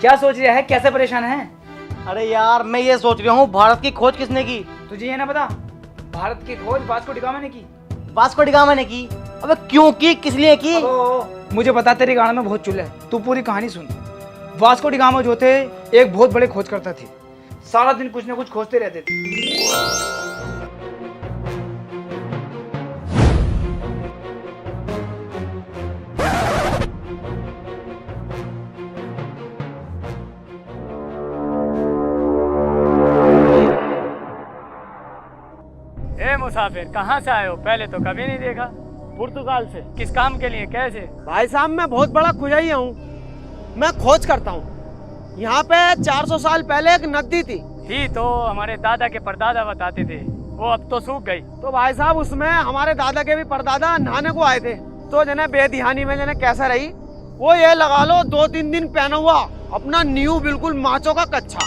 क्या सोच रहा है, कैसे परेशान है? अरे यार मैं ये सोच रहा हूँ, भारत की खोज किसने की? तुझे ये ना पता? भारत की खोज वास्को डी गामा ने की। वास्को डी गामा ने की? अबे क्यों की, किस लिए की? मुझे पता, तेरी गाना में बहुत चुल है, तू पूरी कहानी सुन। वास्को डी गामा जो थे एक बहुत बड़े खोजकर्ता थे, सारा दिन कुछ ना कुछ खोजते रहते थे। ए मुसाफिर, कहाँ से आए हो? पहले तो कभी नहीं देखा। पुर्तगाल से। किस काम के लिए, कैसे? भाई साहब मैं बहुत बड़ा खुजाइया हूँ, मैं खोज करता हूँ। यहाँ पे 400 साल पहले एक नदी थी तो हमारे दादा के परदादा बताते थे, वो अब तो सूख गई। तो भाई साहब उसमें हमारे दादा के भी परदादा नहाने को आए थे। तो जने बेदिहानी में जने कैसा रही, वो ये लगा लो 2-3 दिन पहना हुआ अपना न्यू बिल्कुल माचो का कच्चा,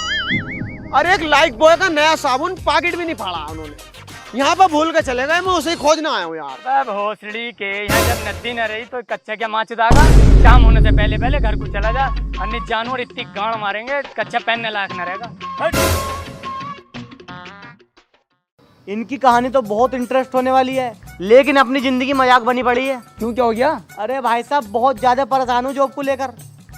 और एक लाइफ बॉय का नया साबुन पाकिट भी नहीं फाड़ा उन्होंने। यहाँ पे भूल के चले गए, मैं उसे ही खोजना आया हूँ यार। भोसड़ी के यहाँ जब नदी न रही तो कच्चा क्या माच दागा। शाम होने से पहले पहले घर को चला जा, अन्य जानवर इतनी गाड़ मारेंगे कच्चा पहनने लायक न रहेगा। इनकी कहानी तो बहुत इंटरेस्ट होने वाली है, लेकिन अपनी जिंदगी मजाक बनी पड़ी है। क्यों, क्या हो गया? अरे भाई साहब बहुत ज्यादा परेशान हूँ जॉब को लेकर।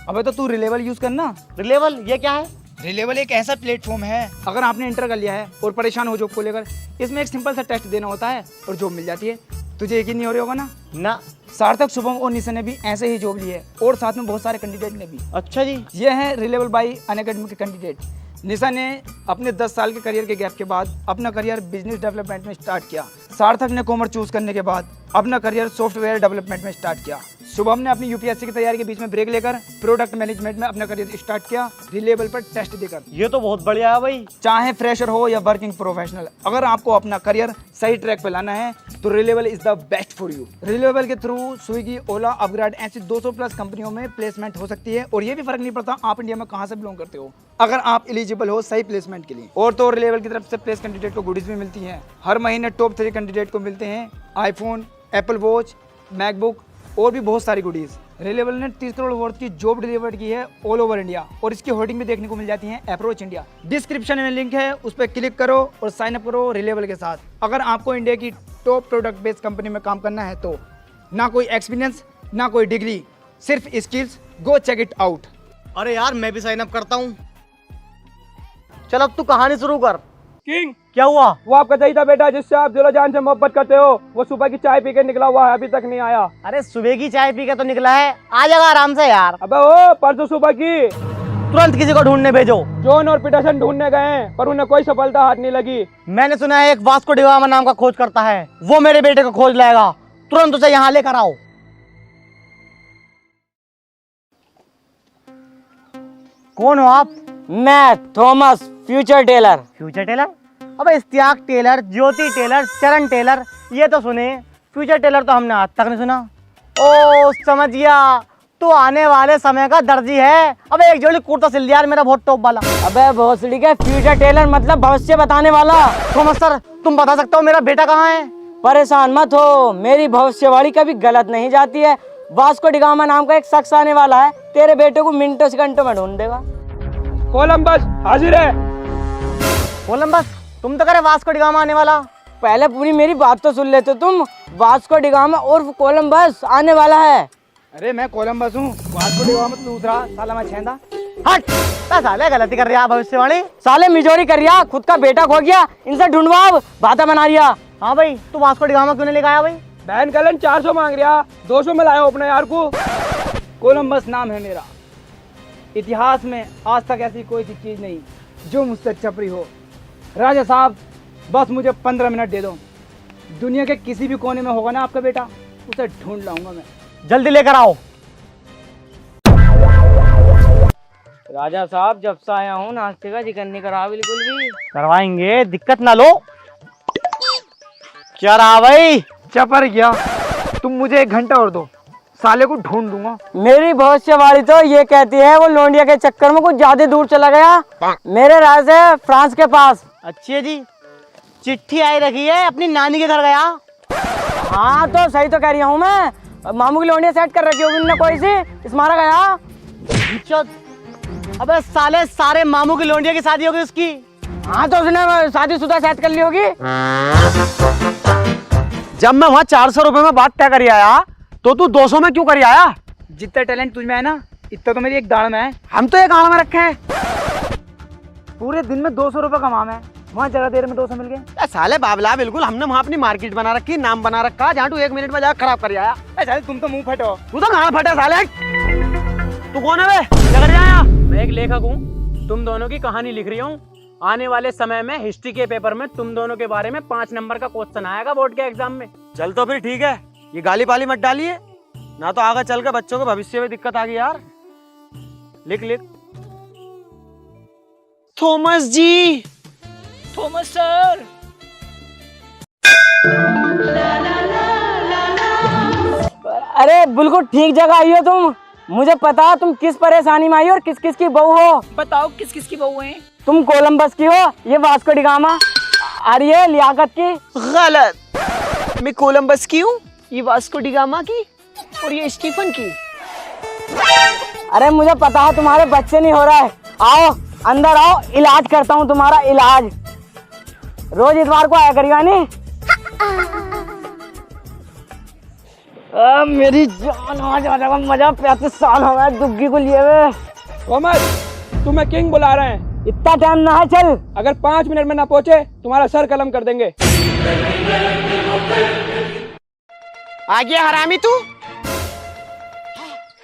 अबे तो तू रिलेबल यूज करना। रिलेबल ये क्या है? रिलेबल एक ऐसा प्लेटफॉर्म है, अगर आपने इंटर कर लिया है और परेशान हो जॉब को लेकर, इसमें एक सिंपल सा टेस्ट देना होता है और जॉब मिल जाती है। तुझे यकीन नहीं हो रहा होगा ना? ना। सार्थक, शुभम और निशा ने भी ऐसे ही जॉब ली है, और साथ में बहुत सारे कैंडिडेट ने भी। अच्छा जी। ये है रिलेबल बाई अनअकैडमी के कैंडिडेट। निशा ने अपने 10 साल के करियर के गैप के बाद अपना करियर बिजनेस डेवलपमेंट में स्टार्ट किया। सार्थक ने कॉमर्स चूज करने के बाद अपना करियर सॉफ्टवेयर डेवलपमेंट में स्टार्ट किया। शुभम ने अपनी यूपीएससी की तैयारी के बीच में ब्रेक लेकर प्रोडक्ट मैनेजमेंट में अपना करियर स्टार्ट किया, रिलेबल पर टेस्ट देकर। ये तो बहुत बढ़िया है भाई। चाहे फ्रेशर हो या वर्किंग प्रोफेशनल, अगर आपको अपना करियर सही ट्रैक पे लाना है तो reliable is the best for you. Reliable के थ्रू स्विगी, ओला, अपग्रेड ऐसी 200 प्लस कंपनियों में प्लेसमेंट हो सकती है, और ये भी फर्क नहीं पड़ता आप इंडिया में कहाँ से बिलोंग करते हो, अगर आप एलिजिबल हो सही प्लेसमेंट के लिए। और तो रिलेबल की तरफ से प्लेस कैंडिडेट को गुडीज भी मिलती है। हर महीने टॉप 3 कैंडिडेट को मिलते हैं आईफोन, एप्पल वॉच, मैकबुक और भी बहुत सारी गुडीज। रिलेबल ने 30 करोड़ वर्थ की जॉब डिलीवर की है ऑल ओवर इंडिया, और इसकी होर्डिंग भी देखने को मिल जाती है अप्रोच इंडिया। डिस्क्रिप्शन में लिंक है, उस पर क्लिक करो और साइन अप करो रिलेबल के साथ। अगर आपको इंडिया की टॉप प्रोडक्ट बेस्ड कंपनी में काम करना है तो ना कोई एक्सपीरियंस, ना कोई डिग्री, सिर्फ skills. Go check it out. अरे यार मैं भी साइन अप करता हूँ। चल अब तू कहानी शुरू कर। किंग, क्या हुआ? वो आपका चाहिए था बेटा जिससे आप दिलो जान से मोहब्बत करते हो, वो सुबह की चाय पी के निकला हुआ है, अभी तक नहीं आया। अरे सुबह की चाय पी के तो निकला है, आ जाएगा आराम से यार। अबे वो परसों सुबह की। तुरंत किसी को ढूंढने भेजो। जॉन और पीटरसन ढूंढने गए हैं, पर उन्हें कोई सफलता हाथ नहीं लगी। मैंने सुना है एक वास्को डी गामा नाम का खोज करता है, वो मेरे बेटे को खोज लाएगा। तुरंत उसे यहाँ लेकर आओ। कौन हो आप? मैं Thomas future teller. Future teller? अबे Istiyaq tailor, Jyoti tailor, Charan tailor, ये तो सुने। फ्यूचर टेलर तो हमने आज तक नहीं सुना। ओ समझ गया, तू आने वाले समय का दर्जी है। अबे एक जोड़ी कुर्ता सिल दिया यार मेरा, बहुत टॉप वाला। अबे भोसड़ी के फ्यूचर टेलर मतलब भविष्य बताने वाला। थॉमस सर, तुम बता सकते हो मेरा बेटा कहाँ है? परेशान मत हो, मेरी भविष्यवाणी कभी गलत नहीं जाती है। वास्को डी गामा नाम का एक शख्स आने वाला है, तेरे बेटे को मिनटों सेकंडों में ढूंढ देगा। कोलंबस हाजिर है। कोलंबस? तुम तो करे वास्को डी गामा आने वाला। पहले पूरी मेरी बात तो सुन लेते तुम। वास्को डी गामा और कोलंबस आने वाला है। अरे मैं कोलंबस हूँ, वास्को डी गामा दूसरा, साला मैं छेंदा। हट, साले गलती कर रहा भविष्यवाणी। साले मिजोरी कर रिया, खुद का बेटा खो गया, इनसे ढूंढवाओ, बातें बना रिया। हाँ भाई, तू वास्को डी गामा क्यों नहीं लेकर आया भाई? बहन कलन 400 मांग रहा, 200 में लाया अपने यार को। कोलंबस नाम है मेरा। इतिहास में आज तक ऐसी कोई सी चीज नहीं जो मुझसे छपरी हो। राजा साहब बस मुझे 15 मिनट दे दो, दुनिया के किसी भी कोने में होगा ना आपका बेटा, उसे ढूंढ लाऊंगा मैं। जल्दी लेकर आओ। राजा साहब जब से आया हूँ नाश्ते का जिक्र नहीं करा बिल्कुल भी। करवाएंगे, दिक्कत ना लो। क्या रहा भाई? चपर गया, तुम मुझे 1 घंटा और दो, साले को ढूंढ दूंगा। मेरी भविष्यवाणी तो ये कहती है वो लौंडिया के चक्कर में कुछ ज्यादा दूर चला गया। मेरे राज है फ्रांस के पास। अच्छी है जी, चिट्ठी आई रखी है, अपनी नानी के घर गया। हाँ तो सही तो कह रही हूँ मैं। मामू की लोनिया सेट कर रखी होगी उनने कोई सी, इस मारा गया। अबे साले सारे मामू की लोंडिया की शादी होगी उसकी। हाँ तो उसने शादीशुदा सेट कर ली होगी। जब मैं वहाँ 400 रुपए में बात तय करी आया तो तू 200 में क्यों करी आया? जितना टैलेंट तुझ में है ना, इतना तो मेरी एक दाढ़ में है। हम तो एक आड़ में रखे हैं। पूरे दिन में 200 रुपए कमा मैं, वहाँ जरा देर में 200 मिल गए। साले बाबला, बिल्कुल हमने वहाँ अपनी मार्केट बना रखी, नाम बना रखा, जहाँ तू 1 मिनट में जाकर खराब कर आया। साले तुम तो मुंह फटो। तू तो कहाँ फटे साले? तू कौन है बे? क्या कर आया? मैं एक लेखक हूँ, तुम दोनों की कहानी लिख रही हूँ। आने वाले समय में हिस्ट्री के पेपर में तुम दोनों के बारे में 5 नंबर का क्वेश्चन आएगा बोर्ड के एग्जाम में। चल तो फिर ठीक है, ये गाली पाली मत डालिए, ना तो आगे चल के बच्चों के भविष्य में दिक्कत आ गई यार। लिख लिख। थॉमस जी। Thomas sir. अरे बिल्कुल ठीक जगह आई हो तुम। मुझे पता तुम किस परेशानी में आई हो और किस किस की बहू हो। बताओ किस किस की बहू है? तुम कोलंबस की हो, ये वास्को डी गामा, और ये लियाकत की। गलत, मैं कोलंबस की हूँ, ये वास्को डी गामा की, और ये स्टीफन की। अरे मुझे पता है तुम्हारे बच्चे नहीं हो रहा है। आओ अंदर आओ, इलाज करता हूँ तुम्हारा इलाज। रोज इतवार को आया करिएगा नहीं। मेरी जान आज आ जाएगा मजा। 35 साल हो गए दुग्गी को लिए हुए। थॉमस, तुम्हें किंग बुला रहे हैं। इतना टाइम ना है, चल। अगर 5 मिनट में ना पहुंचे तुम्हारा सर कलम कर देंगे। आ गया हरामी तू।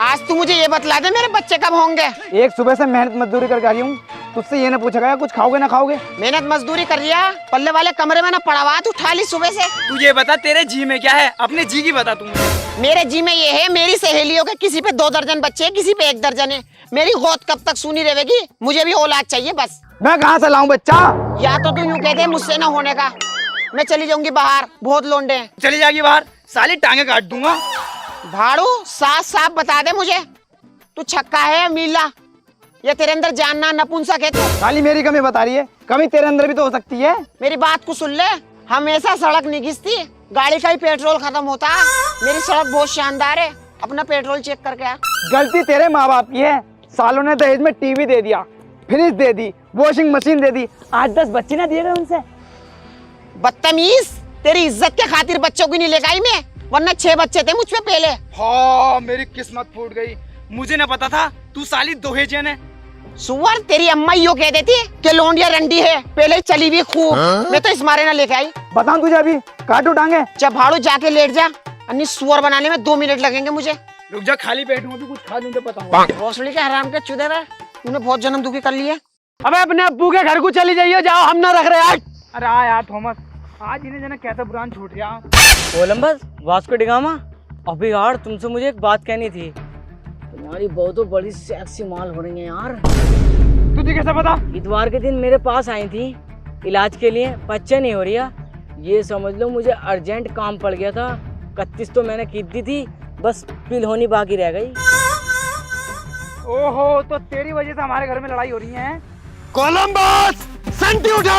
आज तू मुझे ये बतला दे मेरे बच्चे कब होंगे। एक सुबह से मेहनत मजदूरी करके आ रही हूँ, तुझसे ये ना पूछा गया कुछ खाओगे ना खाओगे? मेहनत मजदूरी कर लिया, पल्ले वाले कमरे में ना पड़ावात उठा ली सुबह से। तू ये बता तेरे जी में क्या है, अपने जी की बता तुम। मेरे जी में ये है, मेरी सहेलियों के किसी पे 2 दर्जन बच्चे हैं, किसी पे 1 दर्जन है। मेरी गोद कब तक सुनी रहेगी? मुझे भी औलाद चाहिए बस। मैं कहाँ से लाऊं बच्चा? या तो तू यूँ कह दे मुझसे ना होने का, मैं चली जाऊंगी बाहर, बहुत लोंडे हैं। चली जाएगी बाहर, साली टांगे काट दूंगा। भाड़ू साफ साफ बता दे मुझे, तू छक्का है या मीला? ये तेरे अंदर जानना नपुंसक है तू? साली मेरी कमी बता रही है, कमी तेरे अंदर भी तो हो सकती है। मेरी बात को सुन ले, हमेशा सड़क नहीं घिसती, गाड़ी का ही पेट्रोल खत्म होता। मेरी सड़क बहुत शानदार है, अपना पेट्रोल चेक करके आ। गलती तेरे माँ बाप की है, सालों ने दहेज में टीवी दे दिया, फ्रिज दे दी, वॉशिंग मशीन दे दी, 8-10 बच्चे ना दिए गए उनसे। बदतमीज, तेरी इज्जत के खातिर बच्चों की नहीं लेकर आई मैं, वरना 6 बच्चे थे मुझ पे पहले। हाँ मेरी किस्मत फूट गई, मुझे ना पता था तू साली दहेजन है। सुअर, तेरी अम्मा यो कह देती कि लोंडिया रंडी है, पहले ही चली भी खूब। मैं तो इस मारे ना लेके आई। बताऊं तुझे अभी, काटू टांगे। जब भाड़ू जाके लेट जा, अन्नी सुअर बनाने में 2 मिनट लगेंगे मुझे। रुक जा, खाली पेट हूँ, अभी कुछ खा लूं तो बताऊंगा। रोशनी के हराम के चुदे रहे, तूने बहुत जन्म दुखी कर लिए। अबे अपने अब्बू के घर को चली जाइए, जाओ, हम ना रख रहे आज। अरे आ यार थॉमस, आज इन्हें जना कैसा बुरान छूट गया। Columbus, Vasco D gamma. अभी यार तुमसे मुझे एक बात कहनी थी। तुम्हारी बहू तो बड़ी सेक्सी माल हो रही है यार। तुझे कैसे पता? इतवार के दिन मेरे पास आई थी इलाज के लिए, बच्चे नहीं हो रही है। ये समझ लो मुझे अर्जेंट काम पड़ गया था। 31 तो मैंने खरीद दी थी, बस बिल होनी बाकी रह गई। ओहो, तो तेरी वजह से हमारे घर में लड़ाई हो रही है। कोलंबस, संटी उठा।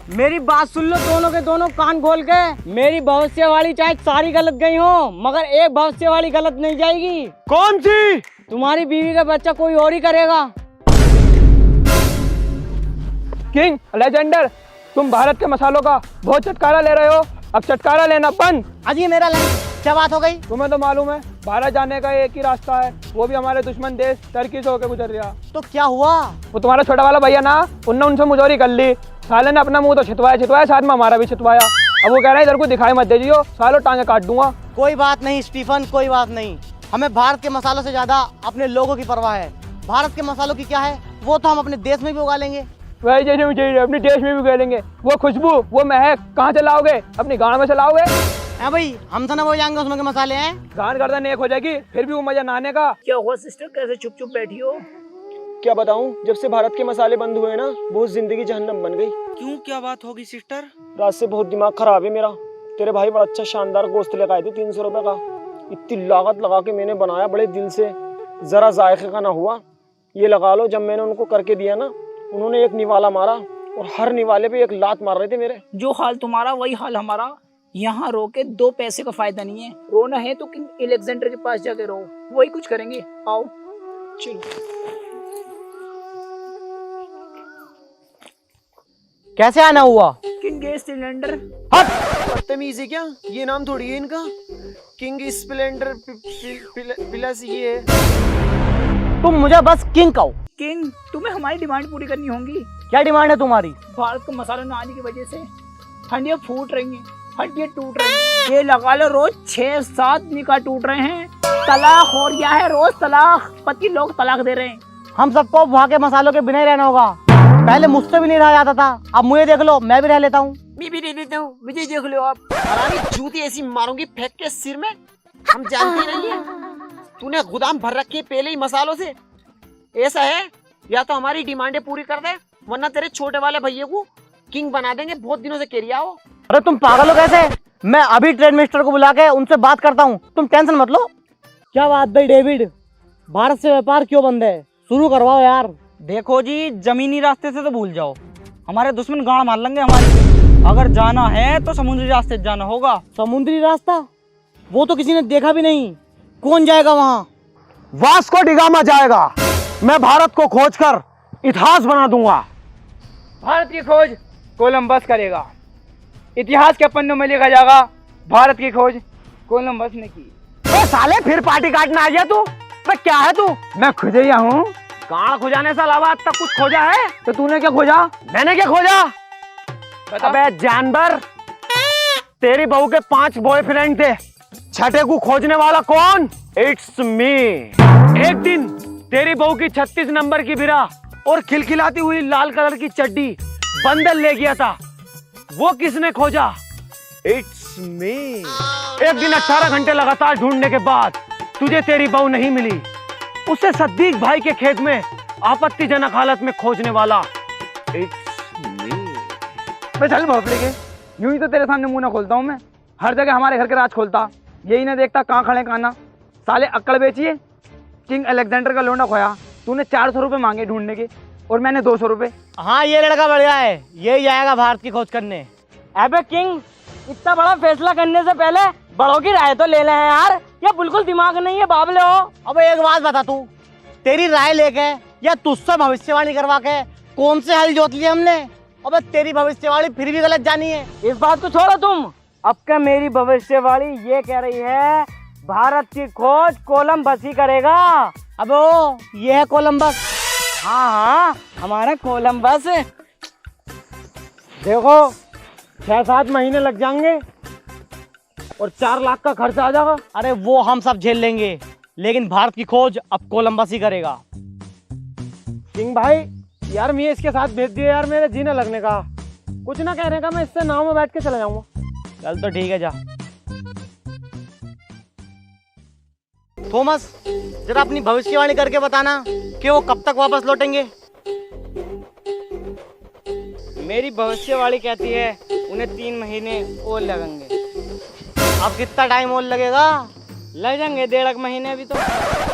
मेरी बात सुन लो दोनों के दोनों कान खोल के। मेरी भविष्यवाणी चाहे सारी गलत गई हो, मगर एक भविष्यवाणी गलत नहीं जाएगी। कौन सी? तुम्हारी बीवी का बच्चा कोई और ही करेगा। किंग लेजेंडर, तुम भारत के मसालों का बहुत चटकारा ले रहे हो, अब चटकारा लेना बंद। अजी मेरा लंच, क्या बात हो गई? तुम्हें तो मालूम है भारत जाने का एक ही रास्ता है, वो भी हमारे दुश्मन देश टर्की से होकर गुजर गया। तो क्या हुआ? वो तुम्हारा छोटा वाला भैया ना, उनने उनसे मुजोरी कर ली। साले ने अपना मुंह तो छितवाया, साथ में हमारा भी छितवाया। अब वो कह रहे हैं इधर को दिखाई मत दीजिए, सालों टांगे काट दूंगा। कोई बात नहीं स्टीफन, कोई बात नहीं। हमें भारत के मसालों से ज्यादा अपने लोगों की परवाह है। भारत के मसालों की क्या है, वो तो हम अपने देश में भी उगा लेंगे। वही जैसे मुझे अपने देश में भी खेलेंगे। वो खुशबू, वो महक कहाँ से लाओगे? अपनी गाँव में से लाओगे? हाँ भाई, हम तो ना वो जाएंगे उसमें के मसाले हैं। गान गर्दन एक हो जाएगी, फिर भी वो मजा नहाने का। क्या हुआ सिस्टर, कैसे चुप चुप बैठी हो? क्या बताऊं, जब से भारत के मसाले बंद हुए ना, बहुत जिंदगी जहन्नम बन गई। क्यों, क्या बात होगी सिस्टर? रात से बहुत दिमाग खराब है मेरा। तेरे भाई बड़ा अच्छा शानदार गोश्त लेकर आए थे 300 रुपए का। इतनी लागत लगा के मैंने बनाया बड़े दिल से, जरा जायके का ना हुआ। ये लगा लो, जब मैंने उनको करके दिया ना, उन्होंने एक निवाला मारा और हर निवाले पे एक लात मार रहे थे मेरे। जो हाल तुम्हारा वही हाल हमारा। यहाँ रो के 2 पैसे का फायदा नहीं है। रोना है तो किंग अलेक्जेंडर के पास जाके रो, वही कुछ करेंगे। आओ चलो। कैसे आना हुआ? King gas cylinder. बदतमीज है क्या? ये नाम थोड़ी है इनका। किंग स्प्लेंडर प्लस ये है। तुम मुझे बस किंग कहो। किंग तुम्हें हमारी डिमांड पूरी करनी होगी। क्या डिमांड है तुम्हारी? भारत को मसाला न आने की वजह से हड्डियां फूट रही हैं, हड्डियां टूट रही हैं। ये लगा लो रोज 6-7 निकाह टूट रहे हैं। तलाक हो गया है, रोज तलाक, पति लोग तलाक दे रहे हैं। हम सबको वहाँ के मसालों के बिना ही रहना होगा। पहले मुझसे भी नहीं रहा जाता था, अब मुझे देख लो, मैं भी रह लेता हूँ। मैं भी दे देता हूँ, मुझे देख लो आप। हरामी जूती ऐसी मारूंगी फेंक के सिर में, हम जानते नहीं है। तूने गोदाम भर रखी है पहले ही मसालों से। ऐसा है, या तो हमारी डिमांडें पूरी कर दे, वरना तेरे छोटे वाले भैया को किंग बना देंगे। बहुत दिनों से कह रही हो। अरे तुम पागल हो कैसे? मैं अभी ट्रेड मिनिस्टर को बुला के उनसे बात करता हूँ, तुम टेंशन मत लो। क्या बात भाई डेविड, भारत से व्यापार क्यों बंद है? शुरू करवाओ यार। देखो जी, जमीनी रास्ते से तो भूल जाओ, हमारे दुश्मन गाड़ मार लेंगे हमारी। अगर जाना है तो समुद्री रास्ते से जाना होगा। समुद्री रास्ता? वो तो किसी ने देखा भी नहीं, कौन जाएगा वहाँ? वास्को डिगामा जाएगा। मैं भारत को खोजकर इतिहास बना दूंगा। भारत की खोज कोलंबस करेगा। इतिहास के पन्नों में लिखा जाएगा भारत की खोज कोलंबस ने की। तो साले फिर पार्टी काटने आ गया तू? तो क्या है तू? मैं खुजैया हूँ। कहाँ खुजाने से अलावा अब तक कुछ खोजा है? तो तूने क्या खोजा? मैंने क्या खोजा? बता। अबे जानवर, तेरी बहू के 5 बॉयफ्रेंड थे, छठे को खोजने वाला कौन? It's me. एक दिन तेरी बहू की 36 नंबर की बिरा और खिलखिलाती हुई लाल कलर की चड्डी बंदर ले गया था, वो किसने खोजा? It's me. एक दिन 18 घंटे लगातार ढूंढने के बाद तुझे तेरी बहू नहीं मिली, उसे सद्दीक भाई के खेत में आपत्तिजनक हालत में खोजने वाला इट्स मी। चल भोपले के, यूं ही तो तेरे सामने मुंह ना खोलता हूँ मैं। हर जगह हमारे घर के राज खोलता, यही ना देखता कहाँ खड़े कहाँ ना। साले अक्कड़ बेचिए। किंग अलेक्जेंडर का लोंडा खोया, तूने 400 रुपए मांगे ढूंढने के और मैंने 200 रुपए। हाँ ये लड़का बढ़िया है, यही जाएगा भारत की खोज करने। अबे किंग, इतना बड़ा फैसला करने से पहले बड़ों की राय तो ले लें यार। ये बिल्कुल दिमाग नहीं है, बाबले हो। अब एक बात बता, तू तेरी राय लेके या तुझसे भविष्यवाणी करवा के कौन से हल जोत लिए हमने? अबे तेरी भविष्यवाणी फिर भी गलत जानी है। इस बात को छोड़ो तुम। अब क्या मेरी भविष्यवाणी ये कह रही है, भारत की खोज कोलंबस ही करेगा। अब ओ, ये है कोलंबस। हाँ हाँ, हमारा कोलंबस। देखो 6-7 महीने लग जाएंगे और 4 लाख का खर्चा आ जाएगा। अरे वो हम सब झेल लेंगे, लेकिन भारत की खोज अब कोलंबस ही करेगा। किंग भाई यार, मैं इसके साथ भेज दिया यार, मेरे जीने लगने का। कुछ ना कहने का, मैं इससे नाव में बैठ के चला जाऊंगा। चल तो ठीक है, जा। थॉमस, जरा अपनी भविष्यवाणी करके बताना कि वो कब तक वापस लौटेंगे। मेरी भविष्यवाणी कहती है उन्हें 3 महीने और लगेंगे। अब कितना टाइम और लगेगा? लग जाएंगे 1.5 महीने अभी तो।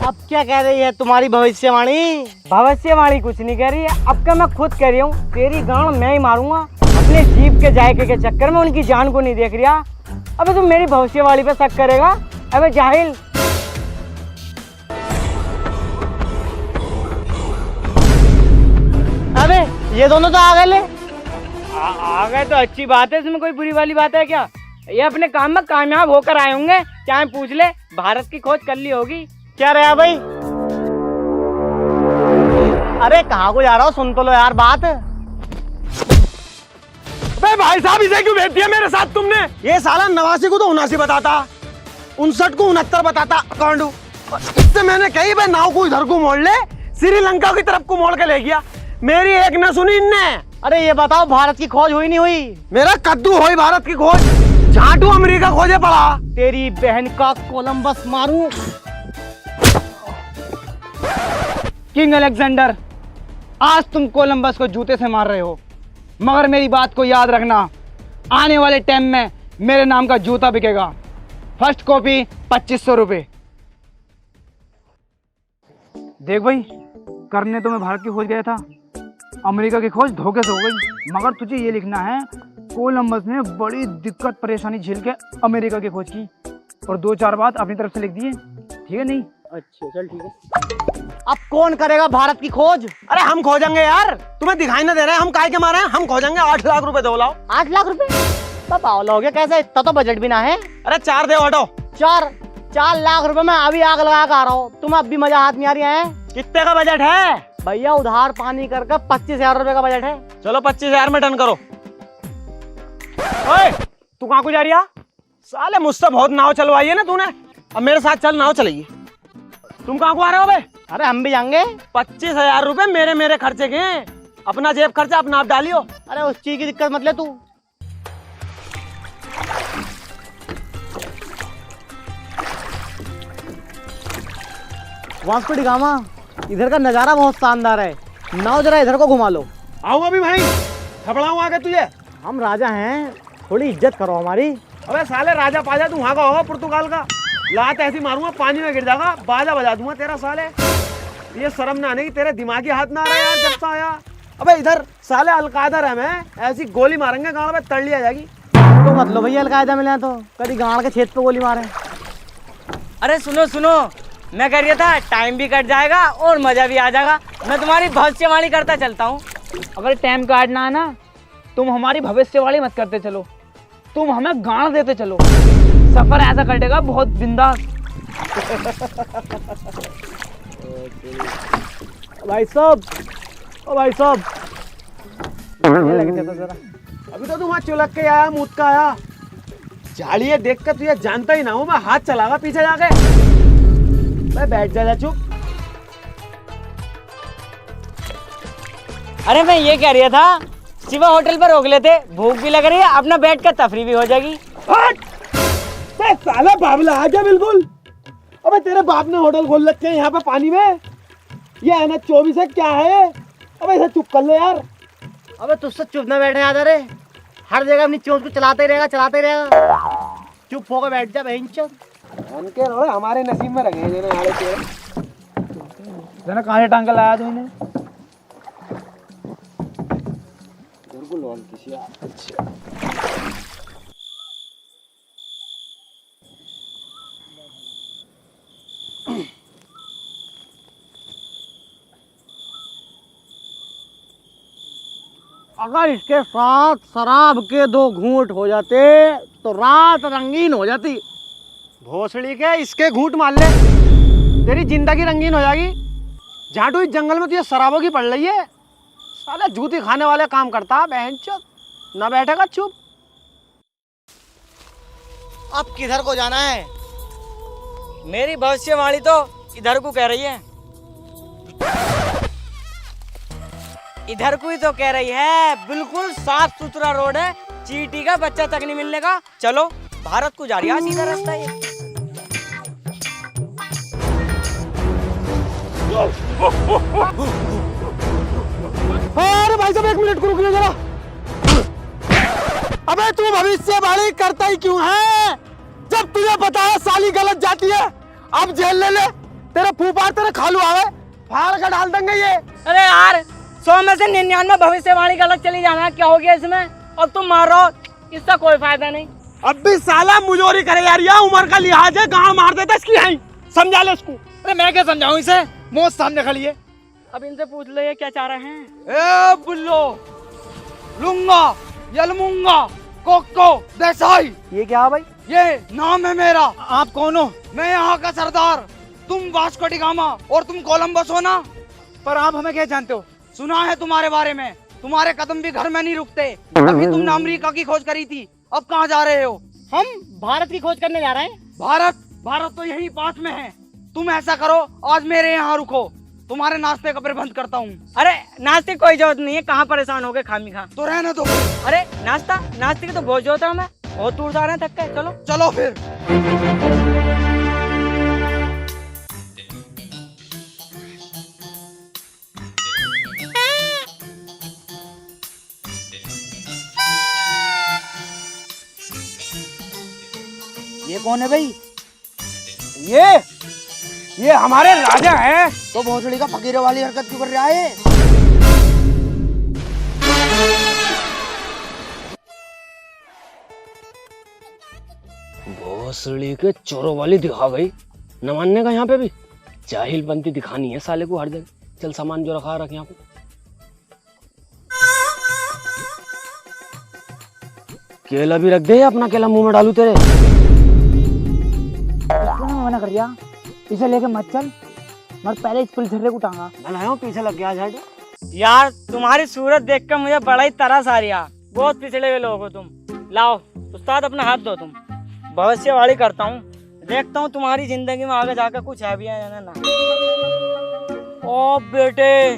अब क्या कह रही है तुम्हारी भविष्यवाणी? भविष्यवाणी कुछ नहीं कह रही है, अब क्या मैं खुद कह रही हूँ। तेरी गांड मैं ही मारूंगा। अपने जीप के जायके के चक्कर में उनकी जान को नहीं देख रहा। अबे तुम मेरी भविष्यवाणी पे शक करेगा? अबे जाहिल। अबे ये दोनों तो आ गए ले। आ गए तो अच्छी बात है, इसमें कोई बुरी वाली बात है क्या? ये अपने काम में कामयाब होकर आए होंगे। चाहे पूछ ले, भारत की खोज कर ली होगी। क्या रहा भाई? अरे कहाँ को जा रहा हो, सुन तो लो यार बात। बे भाई साहब, इसे क्यों भेज दिया मेरे साथ तुमने? ये साला 89 को तो 79 बताता, 59 को 69 बताता। कांडू, इससे मैंने कही भाई नाव को इधर को मोड़ ले, श्रीलंका की तरफ को मोड़ के ले गया। मेरी एक न सुनी इनने। अरे ये बताओ, भारत की खोज हुई नहीं हुई? मेरा कद्दू हुई भारत की खोज, झाटू अमेरिका खोजे पड़ा। तेरी बहन का कोलंबस मारूं। किंग अलेक्जेंडर, आज तुम कोलंबस को जूते से मार रहे हो, मगर मेरी बात को याद रखना, आने वाले टाइम में मेरे नाम का जूता बिकेगा। फर्स्ट कॉपी 2500 रुपए। देख भाई, करने तो मैं भारत की खोज गया था, अमेरिका की खोज धोखे से हो गई, मगर तुझे ये लिखना है कोलंबस ने बड़ी दिक्कत परेशानी झेल के अमेरिका की खोज की, और 2-4 बात अपनी तरफ से लिख दिए, ठीक है? नहीं अच्छा चल ठीक है। अब कौन करेगा भारत की खोज? अरे हम खोजेंगे यार, तुम्हें दिखाई ना दे रहे हैं हम काय के मारे हैं? हम खोजेंगे। 8 लाख रुपए दो लाओ। 8 लाख रुपए? पागल हो गया कैसे? इतना तो बजट भी ना है। अरे 4 दे ऑटो। 4 लाख रुपए में अभी आग लगा कर आ रहा हूँ, तुम्हें अब भी मजा हाथ में आ रही है? कितने का बजट है भैया? उधार पानी करके 25,000 रुपए का बजट है। चलो 25,000 में डन करो। ओए तू कहाँ को जा रही है? साले मुझसे बहुत नाव चलवाई है ना तूने, अब मेरे साथ चल, नाव चलाइए। तुम कहाँ को आ रहे हो बे? अरे हम भी जाएंगे। 25,000 रुपए मेरे खर्चे के हैं, अपना जेब खर्चा अपना आप डालियो। अरे उस चीज की दिक्कत मत ले तू। वास्को डी गामा, इधर का नजारा बहुत शानदार है, नाव जरा इधर को घुमा लो। आओ अभी भाई, थपड़ाऊं आगे तुझे। हम राजा हैं, थोड़ी इज्जत करो हमारी। अबे साले राजा पाजा तू वहाँ का होगा, पुर्तगाल का। लात ऐसी मारूंगा पानी में गिर जाएगा, बाजा बजा दूंगा तेरा। साले ये शर्म ना आने की तेरे दिमागी हाथ में आ रहा है यार जब से आया। अबे इधर साले अलकायदा रहे में ऐसी गोली मारेंगे गाँव में तड़ लिया जाएगी। तो मत लो भैया, अलकायदा मिले तो कभी गाड़ के छेद पे गोली मारे। अरे सुनो सुनो, मैं कह रहा था टाइम भी कट जाएगा और मजा भी आ जाएगा। मैं तुम्हारी भविष्यवाणी करता चलता हूँ। अगर टाइम काटना है ना, तुम हमारी भविष्यवाणी मत करते चलो, तुम हमें गाड़ देते चलो। सफर ऐसा कटेगा बहुत बिंदास। भाई साहब, ओ भाई साहब, अभी तो तू वहाँ चुलक के आया, मुद का आया। झाड़िए देख कर तुझे जानता ही ना हूँ मैं, हाथ चलागा पीछे जाके। मैं बैठ जा चुप। अरे मैं ये कह रहा था, शिवा होटल पर रोक लेते, भूख भी लग रही है, अपना बैठ कर तफरी भी हो जाएगी। साला बाबला आ जा बिल्कुल। अबे तेरे बाप ने होटल खोल रखे हैं यहाँ पे पानी में, ये NH24 है क्या है? अबे इसे चुप कर ले यार। अबे तुझसे चुप ना बैठे याद रे, हर जगह अपनी चोट को चलाते ही रहेगा। चुप होकर बैठ जा बहनचोद। उनके हमारे नसीब में रखे हैं जना कहाँ से टांगा लाया तूने? अच्छा अगर इसके साथ शराब के 2 घूंट हो जाते तो रात रंगीन हो जाती। भोसड़ी के इसके घूंट मार ले, तेरी जिंदगी रंगीन हो जाएगी। झाटू इस जंगल में तुझे शराबों की पड़ रही है। साला जूती खाने वाले काम करता बहनचोद, ना बैठेगा चुप। अब किधर को जाना है? मेरी भविष्यवाणी तो इधर को कह रही है, इधर को ही तो कह रही है। बिल्कुल साफ सुथरा रोड है, चींटी का बच्चा तक नहीं मिलने का। चलो भारत को जा रही है सीधा रास्ता ये। अरे भाई साहब 1 मिनट को रुक ले जरा। अबे तू भविष्यवाणी करता ही क्यों है? जब तुझे पता है साली गलत जाती है, अब जेल ले ले। तेरे फूफार तेरे खालू आवे, फाड़ कर डाल देंगे ये। अरे यार 100 में से 99 भविष्यवाणी गलत चली जाना, क्या हो गया इसमें? अब तुम मार रहे हो, इसका कोई फायदा नहीं। अब भी साला मुजोरी करे यार, यह उम्र का लिहाज है, गाँव मार देता इसकी है। समझा ले इसको। अरे मैं क्या समझाऊं इसे, मौत सामने खड़ी है। अब इनसे पूछ लो ये क्या चाह रहे हैं। ए बुल्लो, लूंगा, यलमुंगा, कोको, देसाई। ये क्या है भाई? ये नाम है मेरा। आप कौन हो? मैं यहाँ का सरदार। तुम वास्को डी गामा और तुम कोलंबस हो ना? पर आप हमें क्या जानते हो? सुना है तुम्हारे बारे में, तुम्हारे कदम भी घर में नहीं रुकते। अभी तुमने अमेरिका की खोज करी थी, अब कहाँ जा रहे हो? हम भारत की खोज करने जा रहे हैं। भारत तो यहीं पास में है। तुम ऐसा करो, आज मेरे यहाँ रुको, तुम्हारे नाश्ते का प्रबंध करता हूँ। अरे नाश्ते की कोई जरूरत नहीं है, कहाँ परेशान हो गए खामी खा। तो रहने दो। अरे नाश्ते की तो बहुत जरूरत है, हमें बहुत दूर जा रहे हैं, थक के। चलो चलो फिर। ये कौन है भाई? ये हमारे राजा हैं। तो भोसड़ी का फकीरों वाली हरकत क्यों कर रहा है? भोसड़ी के चोरों वाली दिखा गई, न मानने का यहाँ पे भी जाहिल बनती दिखानी है साले को हर जगह। चल सामान जो रखा रख यहाँ पे। केला भी रख दे, अपना केला मुंह में डालू तेरे। मना कर दिया, इसे लेके मत चल, मैं पहले इस पुलिस को टांगा। बनाओ पीछे लग गया झट। यार तुम्हारी सूरत देखकर मुझे बड़ा ही तरस आ रहा। बहुत पिछड़े हुए लोग हो तुम। लाओ उस्ताद अपना हाथ दो। तुम भविष्यवाणी करता हूँ, देखता हूँ तुम्हारी जिंदगी में आगे जाकर कुछ है भी है ना। ओ बेटे,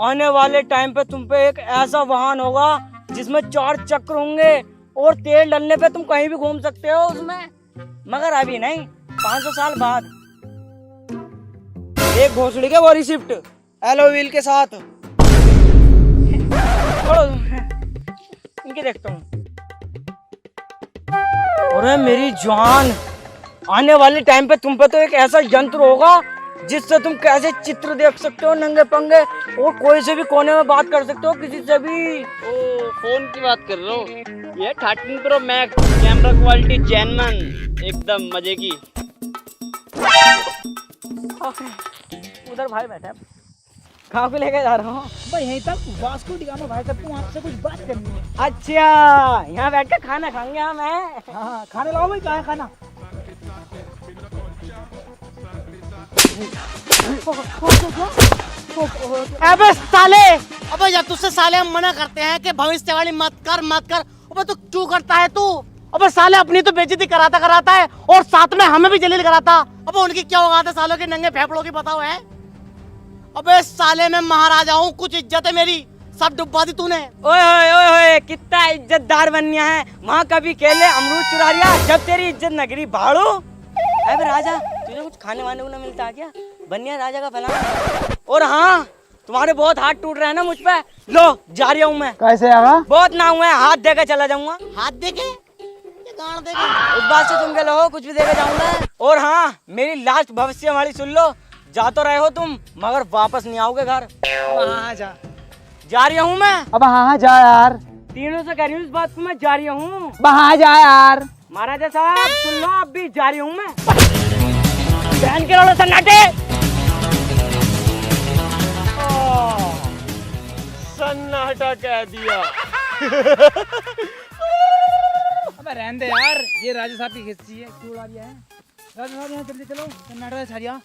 आने वाले टाइम पे तुम पे एक ऐसा वाहन होगा जिसमें 4 चक्र होंगे और तेल डलने पे तुम कहीं भी घूम सकते हो उसमें, मगर अभी नहीं, 500 साल बाद। एक घोसड़ी के बोरी शिफ्ट एलो व्हील के साथ। छोड़ो, इनके देखता हूँ। अरे मेरी जान, आने वाले टाइम पे तुम पे तो एक ऐसा यंत्र होगा जिससे तुम कैसे चित्र देख सकते हो नंगे पंगे, और कोई से भी कोने में बात कर सकते हो, किसी से भी। ओ फोन की बात कर रहे हो? ये 13 Pro Max, camera quality genuine, एकदम मजे की। उधर भाई बैठा है, कहाँ को लेके जा रहा हूँ? भाई यहीं तक वास्को डी गामा भाई सबको आपसे कुछ बात करनी है। अच्छा, यहाँ बैठ के खाना खाएंगे हम। हाँ खाने लाओ भाई, कहाँ है खाना? अबे साले, अबे यार तुझसे साले हम मना करते हैं कि भविष्यवाणी मत कर मत कर। अबे तू क्यों करता है तू? अबे साले अपनी तो बेइज्जती कराता है और साथ में हमें भी जलील कराता। अबे उनकी क्या औकात है सालों के नंगे फेफड़ों की, बताओ है? अबे साले मैं महाराजा हूँ, कुछ इज्जत है मेरी, सब डुबा दी तूने। ओए कितना इज्जतदार बनया है। वहाँ कभी केले अमरूद चुरा लिया, जब तेरी इज्जत न गिरी भाड़ू। अबे राजा, तुझे कुछ खाने वाने को ना मिलता क्या? बनिया राजा का फलाना। और हाँ, तुम्हारे बहुत हाथ टूट रहे हैं ना मुझ पे। लो जा रहा हूँ मैं। कैसे आगा? बहुत ना हुआ है, हाथ देकर चला जाऊंगा। हाथ देके? गांड देके? उस बात से तुम क्या लो, कुछ भी देकर जाऊंगा। और हाँ, मेरी लास्ट भविष्यवाणी सुन लो, जा तो रहे हो तुम मगर वापस नहीं आओगे घर। हाँ जा रही हूँ मैं। अब हाँ जा यार, तीनों से कह रही हूँ इस बात को, मैं जा रही हूँ। हाँ जा यार। महाराजा साहब सुन लो, अब भी जा रही हूँ मैं। बहन के रोड़े सन्नाटे। सन्नाटा कह दिया। अबे रहने दे यार, ये राजा साहब की खिस्सी है, क्यों ला दिया है? राजा साहब यहाँ जल्दी चलो, सन्नाटा है सारिया।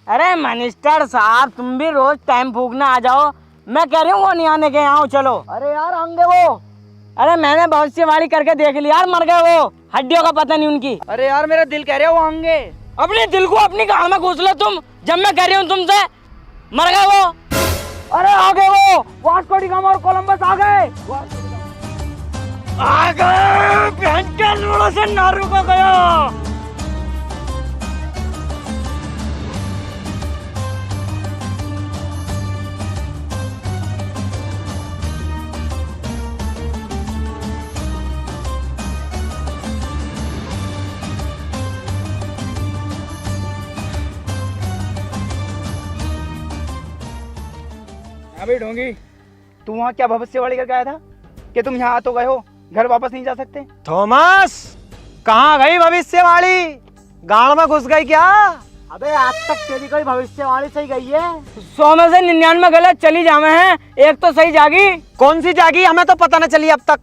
अरे मिनिस्टर साहब, तुम भी रोज टाइम फूकना आ जाओ। मैं कह रही हूँ वो नहीं आने के यहाँ, चलो। अरे यार आंगे वो। अरे मैंने भविष्यवाणी करके देख लिया यार, मर गए वो, हड्डियों का पता नहीं उनकी। अरे यार मेरा दिल कह रहा है वो आंगे। अपने दिल को अपनी गाड़ में घुस लो तुम, जब मैं कह रही हूँ तुमसे। मर गए वो। अरे आ गए वो, वास्को डी गामा और कोलंबस आ गए। बहन के लोड़ों से ना रुका गया। अबे ढोंगी, तू वहाँ क्या भविष्यवाणी करके आया था कि तुम यहाँ आ तो गए हो, घर वापस नहीं जा सकते? थॉमस, कहाँ गई भविष्यवाणी? गाड़ में घुस गई क्या? अबे आज तक तेरी कोई भविष्यवाणी सही गई है? 100 में से 99 गलत चली जावे हैं, एक तो सही जागी। कौन सी जागी, हमें तो पता न चली अब तक।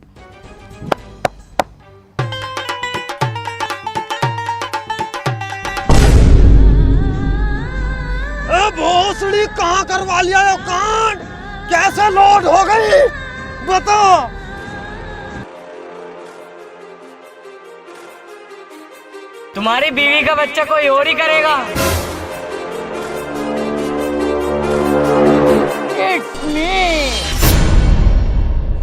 भोसड़ी कहाँ करवा लिया ये कांड? कैसे लोड हो गई बताओ। तुम्हारी बीवी का बच्चा कोई और ही करेगा। It's me.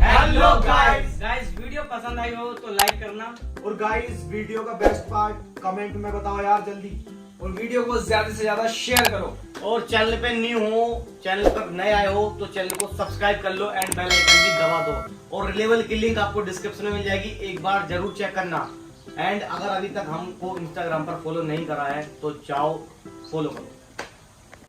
Hello guys, video पसंद आई हो तो लाइक करना, और गाइस वीडियो का बेस्ट पार्ट कमेंट में बताओ यार जल्दी, और वीडियो को ज्यादा से ज्यादा शेयर करो। और चैनल पे न्यू हो, चैनल पर नए आए हो तो चैनल को सब्सक्राइब कर लो एंड बेल आइकन भी दबा दो। और लेवल की लिंक आपको डिस्क्रिप्शन में मिल जाएगी, एक बार जरूर चेक करना। एंड अगर अभी तक हमको इंस्टाग्राम पर फॉलो नहीं करा है तो जाओ फॉलो करो।